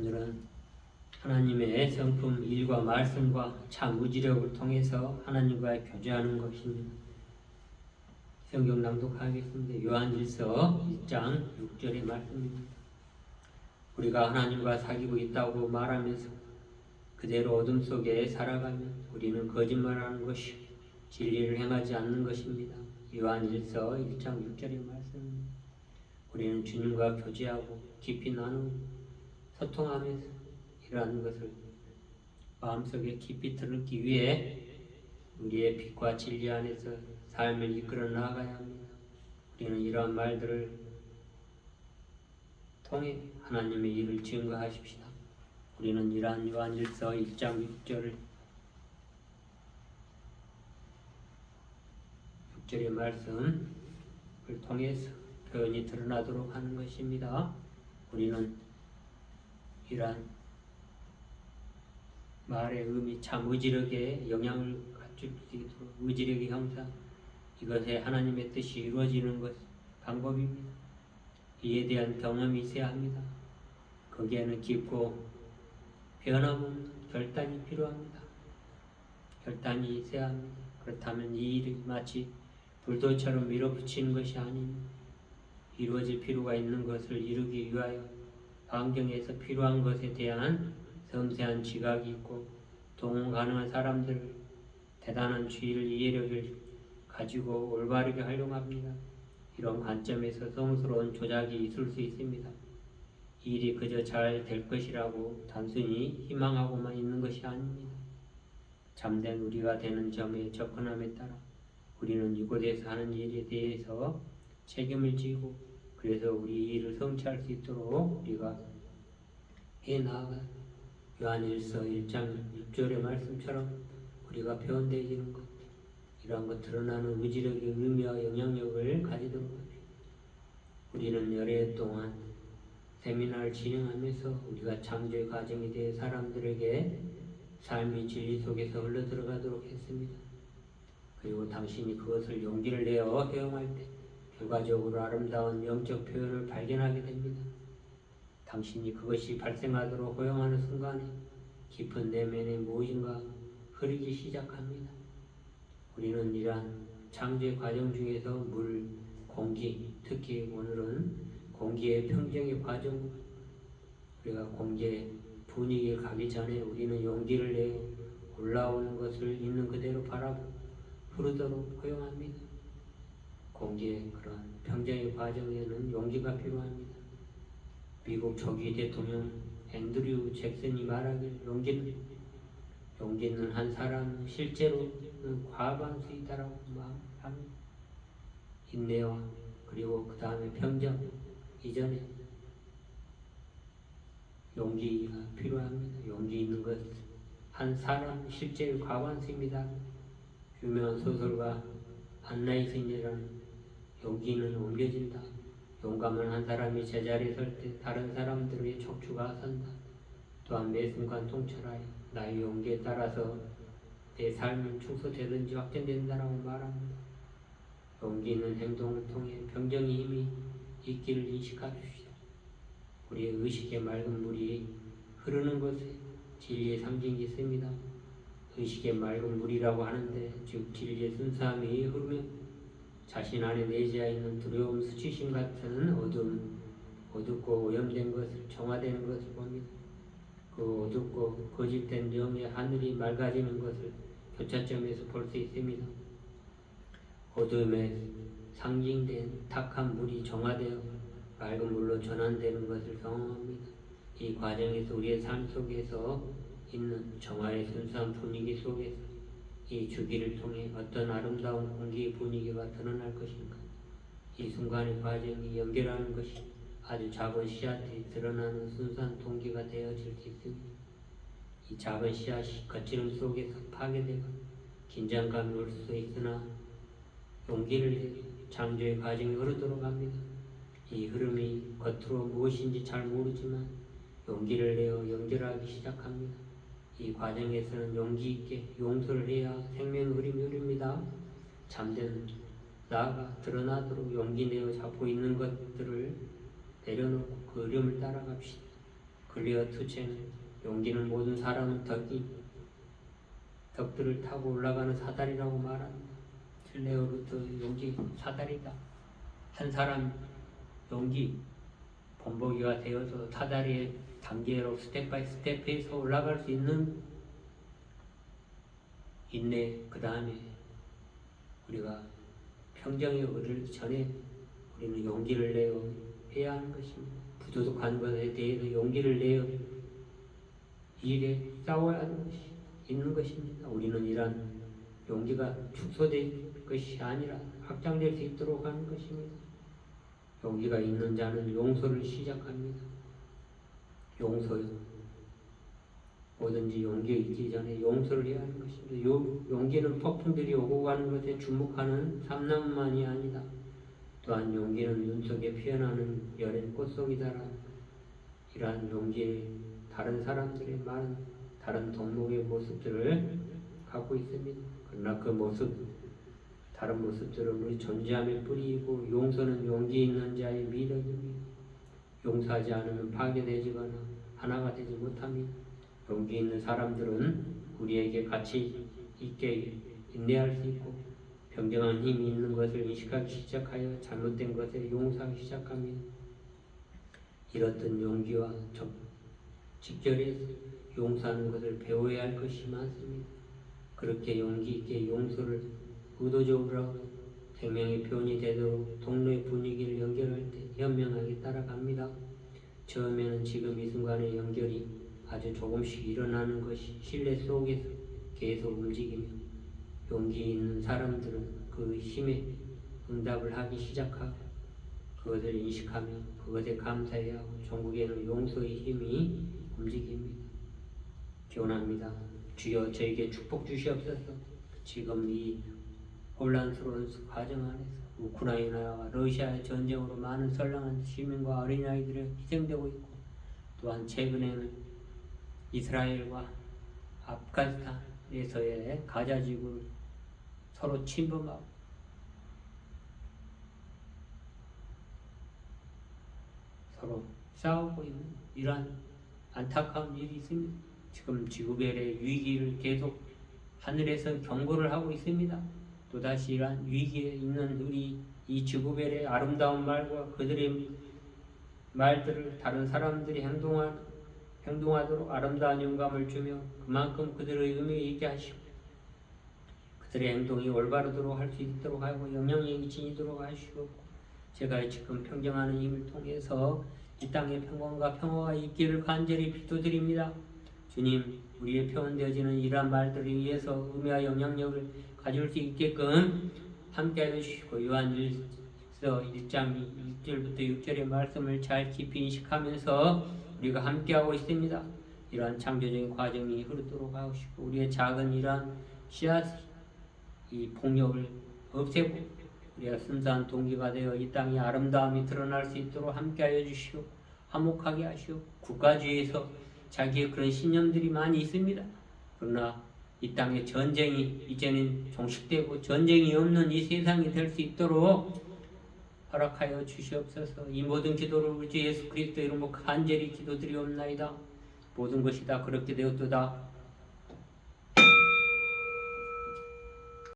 오늘은 하나님의 성품 일과 말씀과 참 무지력을 통해서 하나님과 교제하는 것입니다. 성경 낭독하겠습니다. 요한일서 1장 6절의 말씀입니다. 우리가 하나님과 사귀고 있다고 말하면서 그대로 어둠 속에 살아가면 우리는 거짓말하는 것이 진리를 행하지 않는 것입니다. 요한일서 1장 6절의 말씀입니다. 우리는 주님과 교제하고 깊이 나누고 소통하면서 이러한 것을 마음속에 깊이 들기 위해 우리의 빛과 진리 안에서 삶을 이끌어 나가야 합니다. 우리는 이러한 말들을 통해 하나님의 일을 증거하십시다. 우리는 이러한 요한일서 1장 6절의 말씀을 통해서 표현이 드러나도록 하는 것입니다. 우리는 이러한 말의 의미, 참 의지력에 영향을 갖출 수 있도록 의지력의 형상, 이것에 하나님의 뜻이 이루어지는 것 방법입니다. 이에 대한 경험이 있어야 합니다. 거기에는 깊고 변함없는 결단이 필요합니다. 결단이 있어야 합니다. 그렇다면 이 일이 마치 불도처럼 밀어붙이는 것이 아닌 이루어질 필요가 있는 것을 이루기 위하여 환경에서 필요한 것에 대한 섬세한 지각이 있고 동원 가능한 사람들 대단한 주의를 이해력을 가지고 올바르게 활용합니다. 이런 관점에서 성스러운 조작이 있을 수 있습니다. 이 일이 그저 잘 될 것이라고 단순히 희망하고만 있는 것이 아닙니다. 잠든 우리가 되는 점에 접근함에 따라 우리는 이곳에서 하는 일에 대해서 책임을 지고 그래서 우리 일을 성취할 수 있도록 우리가 해나가 요한일서 1장 6절의 말씀처럼 우리가 표현되어지는 것, 이러한 것 드러나는 의지력의 의미와 영향력을 가지도록 합니다. 우리는 여러 해 동안 세미나를 진행하면서 우리가 창조의 과정에 대해 사람들에게 삶의 진리 속에서 흘러들어가도록 했습니다. 그리고 당신이 그것을 용기를 내어 허용할 때 결과적으로 아름다운 영적 표현을 발견하게 됩니다. 당신이 그것이 발생하도록 허용하는 순간에 깊은 내면의 무엇인가 흐르기 시작합니다. 우리는 이러한 창조의 과정 중에서 물, 공기, 특히 오늘은 공기의 평정의 과정, 우리가 공기의 분위기에 가기 전에 우리는 용기를 내어 올라오는 것을 있는 그대로 바라보고 흐르도록 허용합니다. 공기의 그런 평정의 과정에는 용기가 필요합니다. 미국 초기 대통령 앤드류 잭슨이 말하길 용기는 한 사람은 실제로는 과반 수 있다라고 말합니다. 인내와 그리고 그 다음에 평정 이전에 용기가 필요합니다. 용기 있는 것 한 사람 실제 과반수입니다. 유명한 소설가 안나이슨이라는 용기는 옮겨진다. 용감한 한 사람이 제자리에 설 때 다른 사람들의 척추가 선다. 또한 매 순간 통찰하여 나의 용기에 따라서 내 삶은 축소되든지 확전된다라고 말합니다. 용기 있는 행동을 통해 평정의 힘이 있기를 인식하십시오. 우리의 의식의 맑은 물이 흐르는 것에 진리의 상징이 있습니다. 의식의 맑은 물이라고 하는데 즉 진리의 순수함이 흐르며 자신 안에 내재하 있는 두려움, 수치심 같은 어둡고 오염된 것을 정화되는 것을 봅니다. 그 어둡고 거짓된 영의 하늘이 맑아지는 것을 교차점에서 볼 수 있습니다. 어둠에 상징된 탁한 물이 정화되어 맑은 물로 전환되는 것을 경험합니다. 이 과정에서 우리의 삶 속에서 있는 정화의 순수한 분위기 속에서 이 주기를 통해 어떤 아름다운 공기의 분위기가 드러날 것인가. 이 순간의 과정이 연결하는 것이 아주 작은 씨앗이 드러나는 순수한 동기가 되어질 수 있습니다. 이 작은 씨앗이 거칠음 속에서 파괴되고 긴장감이 올 수 있으나 용기를 내어 창조의 과정이 흐르도록 합니다. 이 흐름이 겉으로 무엇인지 잘 모르지만 용기를 내어 연결하기 시작합니다. 이 과정에서는 용기 있게 용서를 해야 생명의 흐름이 흐릅니다. 잠든 나가 드러나도록 용기 내어 잡고 있는 것들을 내려놓고 그 흐름을 따라갑시다. 글리어 투체는 용기는 모든 사람은 덕들을 타고 올라가는 사다리라고 말합니다. 슬레어루트 용기 사다리다. 한 사람 용기 본보기가 되어서 사다리의 단계로 스텝 바이 스텝해서 올라갈 수 있는 인내, 그 다음에 우리가 평정에 오르기 전에 우리는 용기를 내어 해야 하는 것입니다. 부도덕한 것에 대해서 용기를 내어 일에 싸워야 하는 것이 있는 것입니다. 우리는 이러한 용기가 축소될 것이 아니라 확장될 수 있도록 하는 것입니다. 용기가 있는 자는 용서를 시작합니다. 용서요. 뭐든지 용기가 있기 전에 용서를 해야 하는 것입니다. 용기는 폭풍들이 오고 가는 것에 주목하는 삼나무만이 아니다. 또한 용기는 눈 속에 피어나는 여린 꽃송이다라. 이러한 용기에 다른 사람들의 많은 다른 동목의 모습들을 갖고 있습니다. 그러나 그 모습, 다른 모습들은 우리 존재함의 뿌리이고 용서는 용기 있는 자의 미덕입니다. 용서하지 않으면 파괴되지거나 하나가 되지 못합니다. 용기 있는 사람들은 우리에게 가치 있게 인내할 수 있고 평정한 힘이 있는 것을 인식하기 시작하여 잘못된 것에 용서하기 시작합니다. 이렇듯 용기와 직결해서 용서하는 것을 배워야 할 것이 많습니다. 그렇게 용기 있게 용서를 의도적으로 하고 생명의 표현이 되도록 동료의 분위기를 연결할 때 현명하게 따라갑니다. 처음에는 지금 이 순간의 연결이 아주 조금씩 일어나는 것이 신뢰 속에서 계속 움직이며 용기 있는 사람들은 그 힘에 응답을 하기 시작하고 그것을 인식하며 그것에 감사해야 하고 종국에는 용서의 힘이 움직입니다. 기원합니다. 주여 저에게 축복 주시옵소서. 지금 이 혼란스러운 과정 안에서 우크라이나와 러시아의 전쟁으로 많은 선량한 시민과 어린아이들이 희생되고 있고 또한 최근에는 이스라엘과 아프가니스탄에서의 가자지구를 서로 침범하고 서로 싸우고 있는 이러한 안타까운 일이 있습니다. 지금 지구별의 위기를 계속 하늘에서 경고를 하고 있습니다. 또다시 이러한 위기에 있는 우리 이 지구별의 아름다운 말과 그들의 말들을 다른 사람들이 행동하도록 아름다운 영감을 주며 그만큼 그들의 의미 있게 하시고 그들의 행동이 올바르도록 할 수 있도록 하고 영향력이 지니도록 하시고 제가 지금 평정하는 힘을 통해서 이 땅에 평강과 평화가 있기를 간절히 기도드립니다. 주님, 우리의 표현되어지는 이러한 말들을 위해서 의미와 영향력을 가질 수 있게끔 함께 해주시고 요한일서 1장 1절부터 6절의 말씀을 잘 깊이 인식하면서 우리가 함께하고 있습니다. 이러한 창조적인 과정이 흐르도록 하시고 우리의 작은 이러한 씨앗 이 폭력을 없애고 우리가 순수한 동기가 되어 이 땅의 아름다움이 드러날 수 있도록 함께하여 주시고 화목하게 하시고 국가주의에서 자기의 그런 신념들이 많이 있습니다. 그러나 이 땅의 전쟁이 이제는 종식되고 전쟁이 없는 이 세상이 될 수 있도록 허락하여 주시옵소서. 이 모든 기도를 우리 주 예수 그리스도 이름으로 간절히 기도드리옵나이다. 모든 것이 다 그렇게 되었도다.